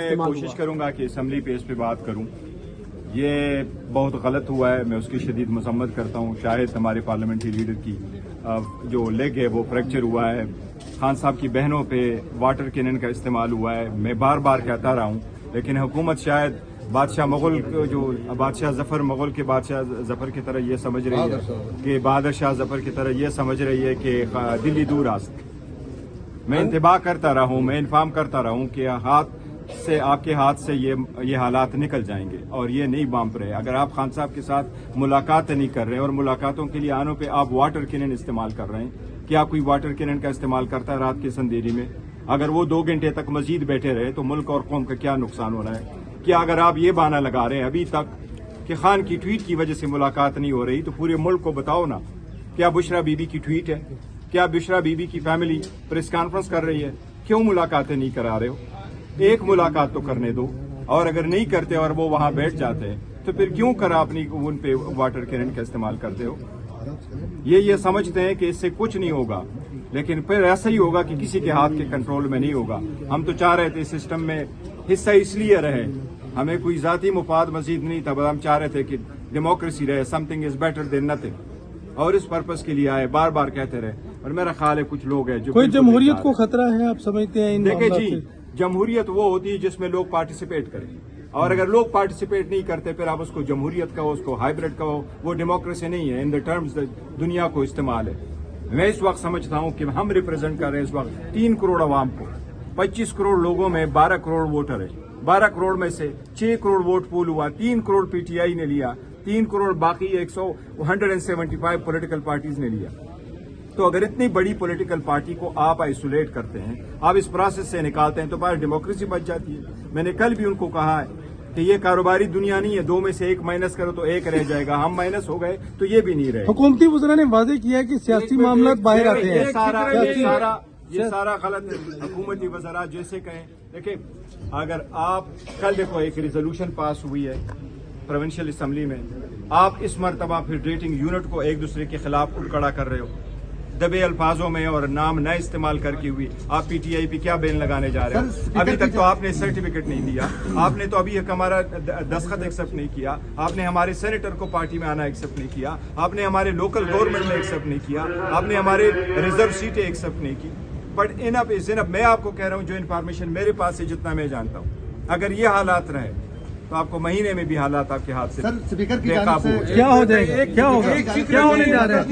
मैं कोशिश करूंगा कि असम्बली पे इस पे बात करूं। ये बहुत गलत हुआ है, मैं उसकी शदीद मसम्मत करता हूं। शायद हमारे पार्लियामेंट्री लीडर की जो लेग है वो फ्रैक्चर हुआ है। खान साहब की बहनों पे वाटर कैनन का इस्तेमाल हुआ है। मैं बार बार कहता रहा हूं, लेकिन हुकूमत शायद बादशाह मुगल जो बादशाह जफर मुगल के बादशाह जफर की तरह ये समझ रही है कि बहादुर शाह जफर की तरह ये समझ रही है कि दिल्ली दूर रास्त। मैं इंतबाह करता रहा हूं, मैं इन्फॉर्म करता रहा हूं कि आपके हाथ से ये हालात निकल जाएंगे और ये नहीं बांप रहे। अगर आप खान साहब के साथ मुलाकात नहीं कर रहे और मुलाकातों के लिए आने पे आप वाटर कैनन इस्तेमाल कर रहे हैं, क्या कोई वाटर कैनन का इस्तेमाल करता है रात की अंधेरी में? अगर वो 2 घंटे तक मजीद बैठे रहे तो मुल्क और कौम का क्या नुकसान हो रहा है? क्या अगर आप ये बहाना लगा रहे हैं अभी तक कि खान की ट्वीट की वजह से मुलाकात नहीं हो रही, तो पूरे मुल्क को बताओ ना, क्या बुशरा बीबी की ट्वीट है? क्या बुशरा बीबी की फैमिली प्रेस कॉन्फ्रेंस कर रही है? क्यों मुलाकातें नहीं करा रहे हो? एक मुलाकात तो करने दो, और अगर नहीं करते और वो वहां बैठ जाते हैं तो फिर क्यों कर अपनी उन पे वाटर कैनन का इस्तेमाल करते हो? ये समझते हैं कि इससे कुछ नहीं होगा, लेकिन फिर ऐसा ही होगा कि किसी के हाथ के कंट्रोल में नहीं होगा। हम तो चाह रहे थे सिस्टम में हिस्सा इसलिए रहे, हमें कोई जाती मुफाद मजीद नहीं था, हम चाह रहे थे कि डेमोक्रेसी रहे, something is better than nothing, और इस पर्पस के लिए आए, बार बार कहते रहे। और मेरा ख्याल है कुछ लोग हैं जो कोई जमहूरियत को खतरा है, आप समझते हैं? देखिए जी, जमहूरियत वो होती है जिसमें लोग पार्टिसिपेट करें, और अगर लोग पार्टिसिपेट नहीं करते फिर आप उसको जमहूरियत कहो, उसको हाइब्रिड कहो, वो डेमोक्रेसी नहीं है। इन द टर्म्स दुनिया को इस्तेमाल है। मैं इस वक्त समझता हूं कि हम रिप्रेजेंट कर रहे हैं इस वक्त 3 करोड़ आवाम को। 25 करोड़ लोगों में 12 करोड़ वोटर है। 12 करोड़ में से 6 करोड़ वोट पूल हुआ, 3 करोड़ पीटीआई ने लिया, 3 करोड़ बाकी 175 पॉलिटिकल पार्टीज ने लिया। तो अगर इतनी बड़ी पॉलिटिकल पार्टी को आप आइसोलेट करते हैं, आप इस प्रोसेस से निकालते हैं, तो बाहर डेमोक्रेसी बच जाती है। मैंने कल भी उनको कहा है कि ये कारोबारी दुनिया नहीं है, 2 में से 1 माइनस करो तो 1 रह जाएगा। हम माइनस हो गए तो ये भी नहीं रहे। हुकूमती वज़रा ने वादे किया है कि सियासी मामला बाहर आते हैं। ये सारा गलत है। हुकूमती वज़रा जैसे कहें, देखिए अगर आप कल देखो एक रिजोल्यूशन पास हुई है प्रोविंशियल असम्बली में, आप इस मरतबा फिर रेटिंग यूनिट को एक दूसरे के खिलाफ उड़कड़ा कर रहे हो, दबे अल्फाजों में और नाम न इस्तेमाल करके हुई। आप पीटीआई पे क्या बैन लगाने जा रहे हो? अभी तक तो आपने सर्टिफिकेट नहीं दिया, आपने तो अभी हमारा दस्तखत एक्सेप्ट नहीं किया, आपने हमारे सेनेटर को पार्टी में आना एक्सेप्ट नहीं किया, आपने हमारे लोकल गवर्नमेंट में एक्सेप्ट नहीं किया, आपने हमारे रिजर्व सीटें एक्सेप्ट नहीं की। But enough is enough. मैं आपको कह रहा हूँ जो इन्फॉर्मेशन मेरे पास है, जितना मैं जानता हूँ, अगर ये हालात रहे तो आपको महीने में भी हालात आपके हाथ से स्पीकर की बेकाबू हो जाएंगे। क्या हो जाएगा? क्या होगा? क्या होने जा रहा है?